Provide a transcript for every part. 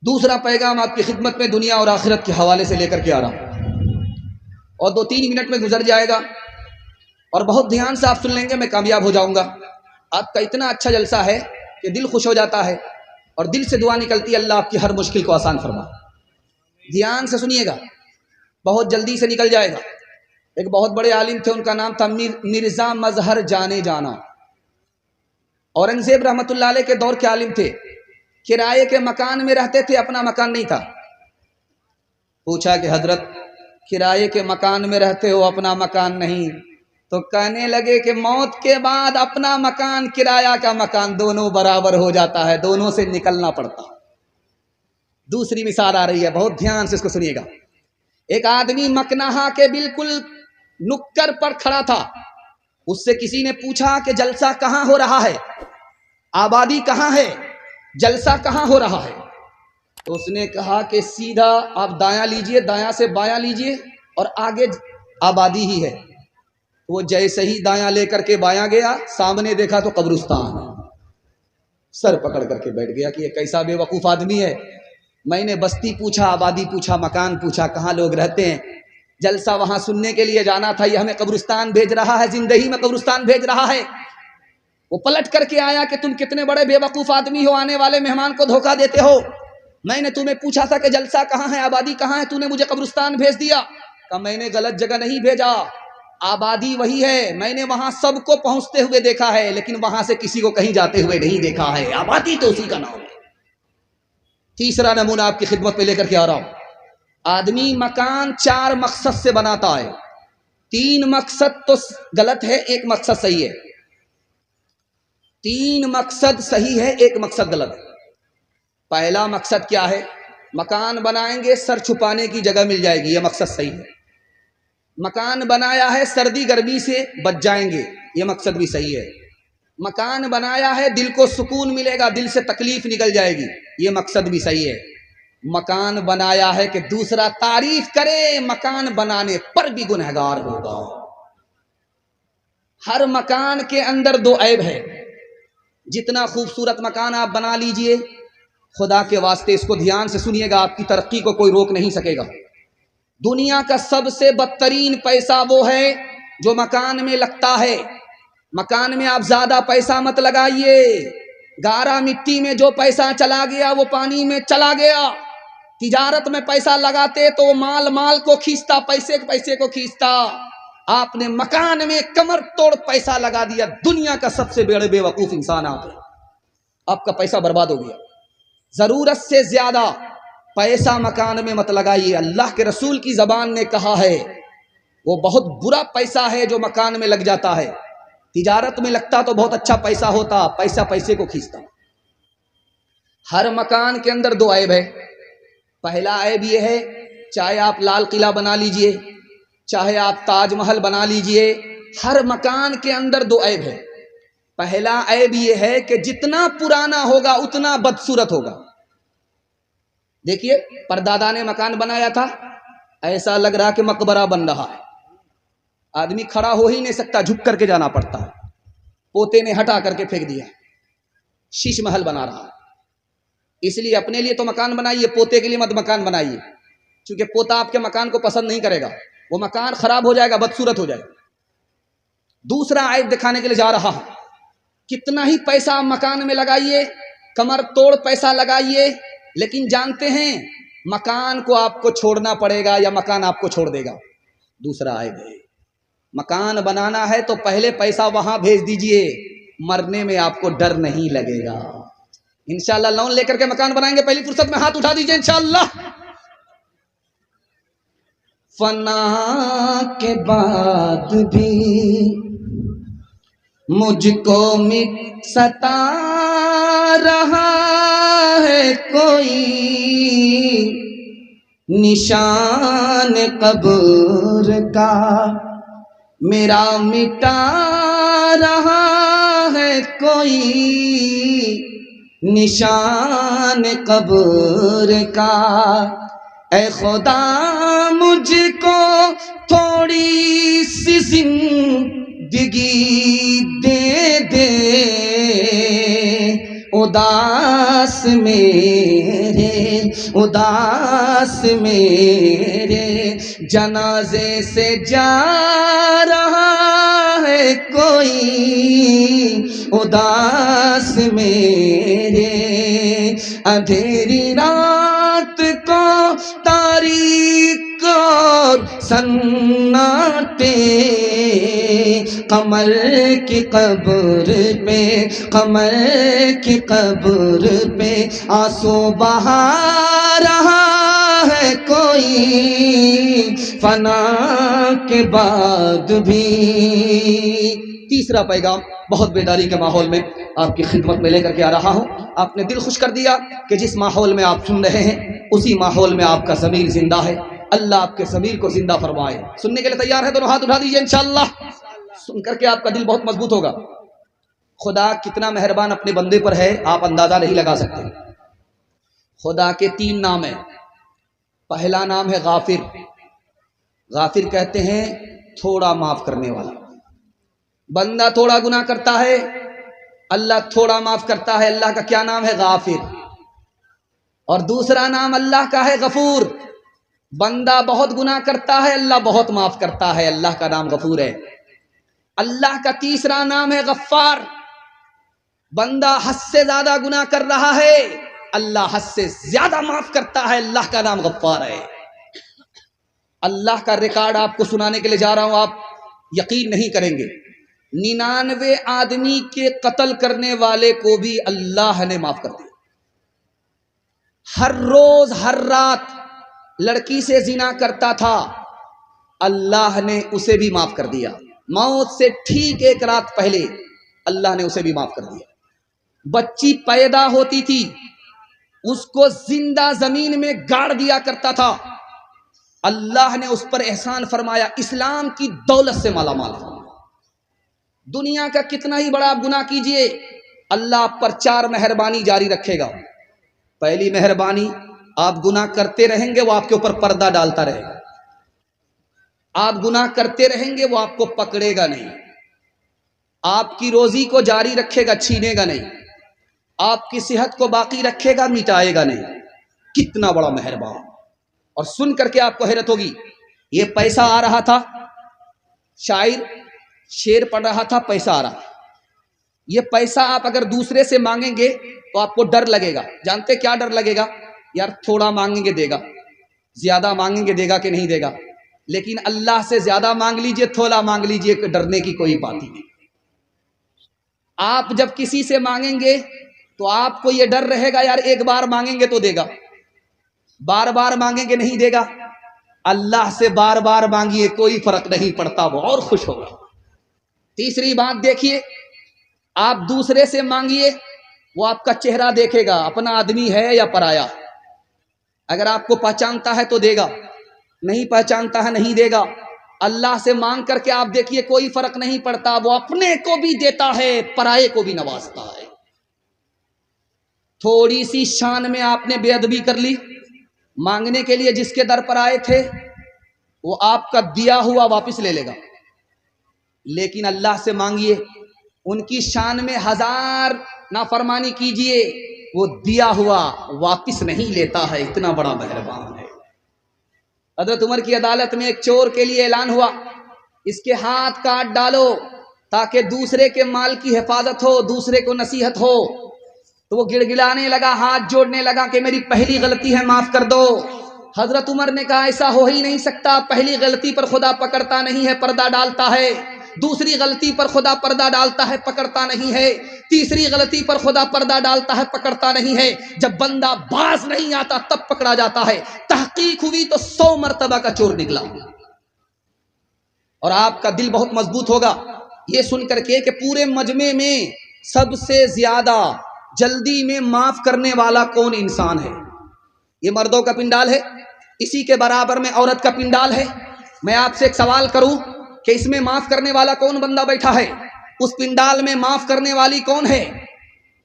دوسرا پیغام آپ کی خدمت میں دنیا اور آخرت کے حوالے سے لے کر کے آ رہا ہوں، اور 2-3 منٹ میں گزر جائے گا، اور بہت دھیان سے آپ سن لیں گے، میں کامیاب ہو جاؤں گا۔ آپ کا اتنا اچھا جلسہ ہے کہ دل خوش ہو جاتا ہے، اور دل سے دعا نکلتی ہے اللہ آپ کی ہر مشکل کو آسان فرما۔ دھیان سے سنیے گا، بہت جلدی سے نکل جائے گا۔ ایک بہت بڑے عالم تھے، ان کا نام تھا مرزا مظہر جانے جانا۔ اورنگزیب رحمۃ اللہ علیہ کے دور کے عالم تھے، کرائے کے مکان میں رہتے تھے، اپنا مکان نہیں تھا۔ پوچھا کہ حضرت کرائے کے مکان میں رہتے ہو، اپنا مکان نہیں، تو کہنے لگے کہ موت کے بعد اپنا مکان کرایہ کا مکان دونوں برابر ہو جاتا ہے، دونوں سے نکلنا پڑتا۔ دوسری مثال آ رہی ہے، بہت دھیان سے اس کو سنیے گا۔ ایک آدمی مکنہا کے بالکل نکر پر کھڑا تھا، اس سے کسی نے پوچھا کہ جلسہ کہاں ہو رہا ہے، آبادی کہاں ہے، جلسہ کہاں ہو رہا ہے؟ تو اس نے کہا کہ سیدھا آپ دایاں لیجئے، دایاں سے بایاں لیجئے، اور آگے آبادی ہی ہے۔ وہ جیسے ہی دایاں لے کر کے بایاں گیا، سامنے دیکھا تو قبرستان، سر پکڑ کر کے بیٹھ گیا کہ یہ کیسا بے وقوف آدمی ہے۔ میں نے بستی پوچھا، آبادی پوچھا، مکان پوچھا، کہاں لوگ رہتے ہیں، جلسہ وہاں سننے کے لیے جانا تھا، یہ ہمیں قبرستان بھیج رہا ہے، زندگی میں قبرستان بھیج رہا ہے۔ وہ پلٹ کر کے آیا کہ تم کتنے بڑے بے وقوف آدمی ہو، آنے والے مہمان کو دھوکہ دیتے ہو۔ میں نے تمہیں پوچھا تھا کہ جلسہ کہاں ہے، آبادی کہاں ہے، تو نے مجھے قبرستان بھیج دیا۔ کہ میں نے غلط جگہ نہیں بھیجا، آبادی وہی ہے، میں نے وہاں سب کو پہنچتے ہوئے دیکھا ہے، لیکن وہاں سے کسی کو کہیں جاتے ہوئے نہیں دیکھا ہے، آبادی تو اسی کا نام ہے۔ تیسرا نمونہ آپ کی خدمت میں لے کر کے آ رہا ہوں۔ آدمی مکان 4 مقصد سے بناتا ہے، 3 مقصد تو غلط ہے، 1 مقصد صحیح ہے۔ 3 مقصد صحیح ہے، 1 مقصد غلط ہے۔ پہلا مقصد کیا ہے؟ مکان بنائیں گے، سر چھپانے کی جگہ مل جائے گی، یہ مقصد صحیح ہے۔ مکان بنایا ہے، سردی گرمی سے بچ جائیں گے، یہ مقصد بھی صحیح ہے۔ مکان بنایا ہے، دل کو سکون ملے گا، دل سے تکلیف نکل جائے گی، یہ مقصد بھی صحیح ہے۔ مکان بنایا ہے کہ دوسرا تعریف کرے، مکان بنانے پر بھی گنہگار ہوگا۔ ہر مکان کے اندر 2 عیب ہے۔ جتنا خوبصورت مکان آپ بنا لیجئے، خدا کے واسطے اس کو دھیان سے سنیے گا، آپ کی ترقی کو کوئی روک نہیں سکے گا۔ دنیا کا سب سے بدترین پیسہ وہ ہے جو مکان میں لگتا ہے۔ مکان میں آپ زیادہ پیسہ مت لگائیے، گارا مٹی میں جو پیسہ چلا گیا وہ پانی میں چلا گیا۔ تجارت میں پیسہ لگاتے تو مال کو کھینچتا، پیسے کو کھینچتا۔ آپ نے مکان میں کمر توڑ پیسہ لگا دیا، دنیا کا سب سے بڑے بے وقوف انسان آپ کا پیسہ برباد ہو گیا۔ ضرورت سے زیادہ پیسہ مکان میں مت لگائیے، اللہ کے رسول کی زبان نے کہا ہے وہ بہت برا پیسہ ہے جو مکان میں لگ جاتا ہے۔ تجارت میں لگتا تو بہت اچھا پیسہ ہوتا، پیسے کو کھینچتا۔ ہر مکان کے اندر 2 عیب ہے۔ پہلا عیب یہ ہے، چاہے آپ لال قلعہ بنا لیجئے، چاہے آپ تاج محل بنا لیجئے، ہر مکان کے اندر 2 عیب ہے۔ پہلا عیب یہ ہے کہ جتنا پرانا ہوگا اتنا بدصورت ہوگا۔ دیکھیے، پردادا نے مکان بنایا تھا، ایسا لگ رہا کہ مقبرہ بن رہا ہے، آدمی کھڑا ہو ہی نہیں سکتا، جھک کر کے جانا پڑتا ہے۔ پوتے نے ہٹا کر کے پھینک دیا، شیش محل بنا رہا ہے۔ اس لیے اپنے لیے تو مکان بنائیے، پوتے کے لیے مت مکان بنائیے، کیونکہ پوتا آپ کے مکان کو پسند نہیں کرے گا، وہ مکان خراب ہو جائے گا، بدصورت ہو جائے گا۔ دوسرا عیب دکھانے کے لیے جا رہا ہوں، کتنا ہی پیسہ آپ مکان میں لگائیے، کمر توڑ پیسہ لگائیے، لیکن جانتے ہیں مکان کو آپ کو چھوڑنا پڑے گا یا مکان آپ کو چھوڑ دے گا۔ دوسرا عیب ہے، مکان بنانا ہے تو پہلے پیسہ وہاں بھیج دیجئے، مرنے میں آپ کو ڈر نہیں لگے گا۔ انشاءاللہ لون لے کر کے مکان بنائیں گے، پہلی فرصت میں ہاتھ اٹھا دیجئے انشاءاللہ۔ فنا کے بعد بھی مجھ کو ستا رہا ہے کوئی، نشان قبر کا میرا مٹا رہا ہے کوئی، نشان قبر کا۔ اے خدا مجھ کو تھوڑی سی زندگی دے دے، اداس میرے، اداس میرے جنازے سے جا رہا ہے کوئی، اداس میرے اندھیری رات کو تاریک اور سناٹے، قمر کی قبر پہ، قمر کی قبر پہ آنسو بہا رہا ہے کوئی، فنا کے بعد بھی۔ تیسرا پیغام بہت بیداری کے ماحول میں آپ کی خدمت میں لے کر کے آ رہا ہوں۔ آپ نے دل خوش کر دیا کہ جس ماحول میں آپ سن رہے ہیں اسی ماحول میں آپ کا ضمیر زندہ ہے۔ اللہ آپ کے ضمیر کو زندہ فرمائے۔ سننے کے لیے تیار ہے؟ دونوں ہاتھ اٹھا دیجئے انشاءاللہ۔ سن کر کے آپ کا دل بہت مضبوط ہوگا۔ خدا کتنا مہربان اپنے بندے پر ہے آپ اندازہ نہیں لگا سکتے۔ خدا کے 3 نام ہیں۔ پہلا نام ہے غافر۔ غافر کہتے ہیں تھوڑا معاف کرنے والا۔ بندہ تھوڑا گناہ کرتا ہے، اللہ تھوڑا معاف کرتا ہے، اللہ کا کیا نام ہے؟ غافر۔ اور دوسرا نام اللہ کا ہے غفور۔ بندہ بہت گناہ کرتا ہے، اللہ بہت معاف کرتا ہے، اللہ کا نام غفور ہے۔ اللہ کا تیسرا نام ہے غفار۔ بندہ حد سے زیادہ گناہ کر رہا ہے، اللہ حد سے زیادہ معاف کرتا ہے، اللہ کا نام غفار ہے۔ اللہ کا ریکارڈ آپ کو سنانے کے لیے جا رہا ہوں، آپ یقین نہیں کریں گے۔ 99 آدمی کے قتل کرنے والے کو بھی اللہ نے معاف کر دیا۔ ہر روز ہر رات لڑکی سے زنا کرتا تھا، اللہ نے اسے بھی معاف کر دیا۔ موت سے ٹھیک 1 رات پہلے اللہ نے اسے بھی معاف کر دیا۔ بچی پیدا ہوتی تھی، اس کو زندہ زمین میں گاڑ دیا کرتا تھا، اللہ نے اس پر احسان فرمایا، اسلام کی دولت سے مالا مال فرمایا۔ دنیا کا کتنا ہی بڑا آپ گناہ کیجئے، اللہ آپ پر 4 مہربانی جاری رکھے گا۔ پہلی مہربانی، آپ گناہ کرتے رہیں گے وہ آپ کے اوپر پردہ ڈالتا رہے گا۔ آپ گناہ کرتے رہیں گے وہ آپ کو پکڑے گا نہیں، آپ کی روزی کو جاری رکھے گا، چھینے گا نہیں، آپ کی صحت کو باقی رکھے گا، مٹائے گا نہیں۔ کتنا بڑا مہربان۔ اور سن کر کے آپ کو حیرت ہوگی، یہ پیسہ آ رہا تھا، شاعر شعر پڑھ رہا تھا، پیسہ آ رہا، یہ پیسہ آپ اگر دوسرے سے مانگیں گے تو آپ کو ڈر لگے گا۔ جانتے کیا ڈر لگے گا؟ یار تھوڑا مانگیں گے دے گا، زیادہ مانگیں گے دے گا کہ نہیں دے گا۔ لیکن اللہ سے زیادہ مانگ لیجئے، تھوڑا مانگ لیجئے، کہ ڈرنے کی کوئی بات ہی نہیں۔ آپ جب کسی سے مانگیں گے تو آپ کو یہ ڈر رہے گا، یار 1 بار مانگیں گے تو دے گا، بار بار مانگیں گے نہیں دے گا۔ اللہ سے بار بار مانگیے، کوئی فرق نہیں پڑتا، وہ اور خوش ہوگا۔ تیسری بات دیکھیے، آپ دوسرے سے مانگیے، وہ آپ کا چہرہ دیکھے گا، اپنا آدمی ہے یا پرایا۔ اگر آپ کو پہچانتا ہے تو دے گا، نہیں پہچانتا ہے نہیں دے گا۔ اللہ سے مانگ کر کے آپ دیکھیے، کوئی فرق نہیں پڑتا، وہ اپنے کو بھی دیتا ہے، پرائے کو بھی نوازتا ہے۔ تھوڑی سی شان میں آپ نے بے ادبی کر لی، مانگنے کے لیے جس کے در پر آئے تھے وہ آپ کا دیا ہوا واپس لے لے گا، لیکن اللہ سے مانگیے، ان کی شان میں 1000 نافرمانی کیجئے، وہ دیا ہوا واپس نہیں لیتا ہے، اتنا بڑا مہربان ہے۔ حضرت عمر کی عدالت میں ایک چور کے لیے اعلان ہوا، اس کے ہاتھ کاٹ ڈالو تاکہ دوسرے کے مال کی حفاظت ہو، دوسرے کو نصیحت ہو۔ تو وہ گڑ گڑانے لگا، ہاتھ جوڑنے لگا کہ میری پہلی غلطی ہے، معاف کر دو۔ حضرت عمر نے کہا ایسا ہو ہی نہیں سکتا، پہلی غلطی پر خدا پکڑتا نہیں ہے، پردہ ڈالتا ہے۔ دوسری غلطی پر خدا پردہ ڈالتا ہے، پکڑتا نہیں ہے۔ تیسری غلطی پر خدا پردہ ڈالتا ہے، پکڑتا نہیں ہے۔ جب بندہ باز نہیں آتا تب پکڑا جاتا ہے۔ تحقیق ہوئی تو 100 مرتبہ کا چور نکلا۔ اور آپ کا دل بہت مضبوط ہوگا یہ سن کر کے کہ پورے مجمع میں سب سے زیادہ جلدی میں معاف کرنے والا کون انسان ہے؟ یہ مردوں کا پنڈال ہے، اسی کے برابر میں عورت کا پنڈال ہے۔ میں آپ سے ایک سوال کروں کہ اس میں معاف کرنے والا کون بندہ بیٹھا ہے؟ اس پنڈال میں معاف کرنے والی کون ہے؟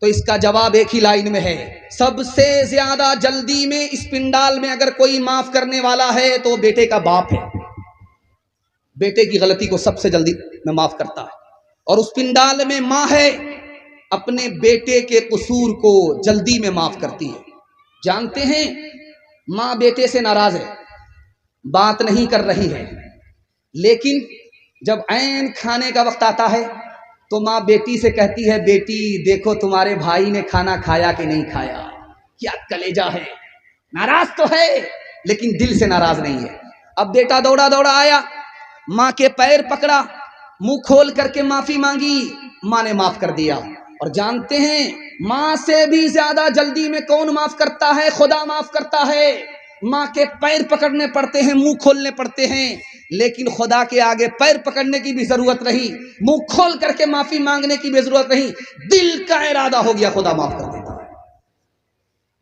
تو اس کا جواب ایک ہی لائن میں ہے، سب سے زیادہ جلدی میں اس پنڈال میں اگر کوئی معاف کرنے والا ہے تو بیٹے کا باپ ہے۔ بیٹے کی غلطی کو سب سے جلدی میں معاف کرتا ہے۔ اور اس پنڈال میں ماں ہے، اپنے بیٹے کے قصور کو جلدی میں معاف کرتی ہے۔ جانتے ہیں ماں بیٹے سے ناراض ہے، بات نہیں کر رہی ہے، لیکن جب عین کھانے کا وقت آتا ہے تو ماں بیٹی سے کہتی ہے بیٹی دیکھو تمہارے بھائی نے کھانا کھایا کہ نہیں کھایا۔ کیا کلیجہ ہے، ناراض تو ہے لیکن دل سے ناراض نہیں ہے۔ اب بیٹا دوڑا دوڑا آیا، ماں کے پیر پکڑا، منہ کھول کر کے معافی مانگی، ماں نے معاف کر دیا۔ اور جانتے ہیں ماں سے بھی زیادہ جلدی میں کون معاف کرتا ہے؟ خدا معاف کرتا ہے۔ ماں کے پیر پکڑنے پڑتے ہیں، منہ کھولنے پڑتے ہیں، لیکن خدا کے آگے پیر پکڑنے کی بھی ضرورت نہیں، منہ کھول کر کے معافی مانگنے کی بھی ضرورت نہیں، دل کا ارادہ ہو گیا خدا معاف کر دیتا ہے۔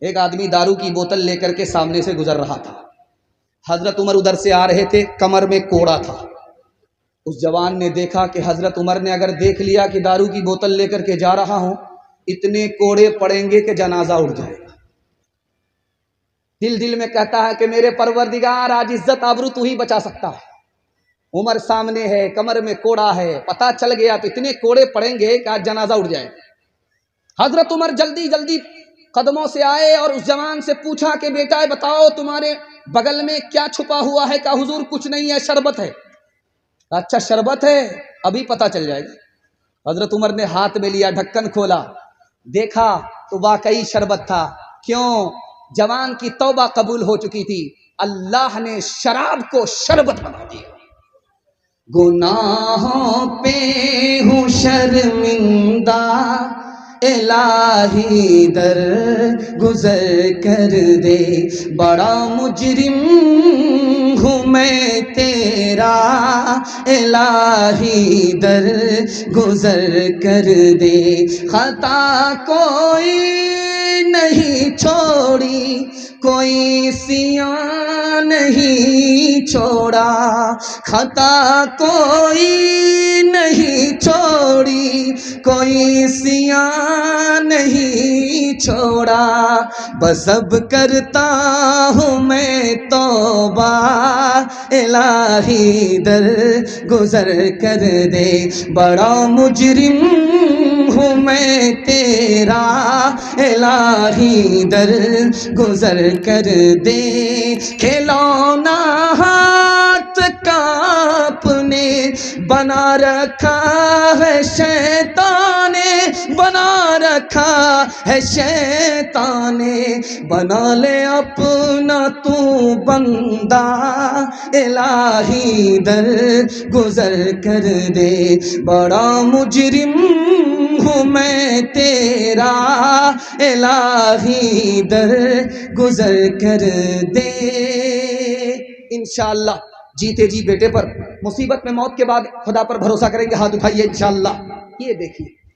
ایک آدمی دارو کی بوتل لے کر کے سامنے سے گزر رہا تھا، حضرت عمر ادھر سے آ رہے تھے، کمر میں کوڑا تھا۔ اس جوان نے دیکھا کہ حضرت عمر نے اگر دیکھ لیا کہ دارو کی بوتل لے کر کے جا رہا ہوں، اتنے کوڑے پڑیں گے کہ جنازہ اٹھ جائے گا۔ دل میں کہتا ہے کہ میرے پروردگار آج عزت آبرو تو ہی بچا سکتا ہے۔ عمر سامنے ہے، کمر میں کوڑا ہے، پتہ چل گیا تو اتنے کوڑے پڑیں گے کہ آج جنازہ اٹھ جائے گا۔ حضرت عمر جلدی جلدی قدموں سے آئے اور اس جوان سے پوچھا کہ بیٹا بتاؤ تمہارے بغل میں کیا چھپا ہوا ہے؟ کہا حضور کچھ نہیں ہے، شربت ہے۔ اچھا شربت ہے، ابھی پتہ چل جائے گا۔ حضرت عمر نے ہاتھ میں لیا، ڈھکن کھولا، دیکھا تو واقعی شربت تھا۔ کیوں؟ جوان کی توبہ قبول ہو چکی تھی، اللہ نے شراب کو شربت بنا دیا۔ گناہوں پہ ہوں شرمندہ الہی در گزر کر دے، بڑا مجرم ہوں میں تیرا الہی در گزر کر دے، خطا کوئی نہیں چھوڑی، کوئی سیاہ نہیں چھوڑا، خطا کوئی نہیں چھوڑی، کوئی سیاہ نہیں چھوڑا، بس اب کرتا ہوں میں توبہ الہی در گزر کر دے، بڑا مجرم ہوں میں تیرا الہی در گزر کر دے، کھلونا ہاتھ کا اپنے بنا رکھا ہے شیطان نے، بنا رکھا ہے شیطان نے، بنا لے اپنا تو بندہ الہی در گزر کر دے، بڑا مجرم ہوں میں تیرا الہی در گزر کر دے۔ انشاءاللہ جیتے جی بیٹے پر، مصیبت میں موت کے بعد خدا پر بھروسہ کریں گے، ہاتھ اٹھائیے انشاءاللہ۔ یہ دیکھیے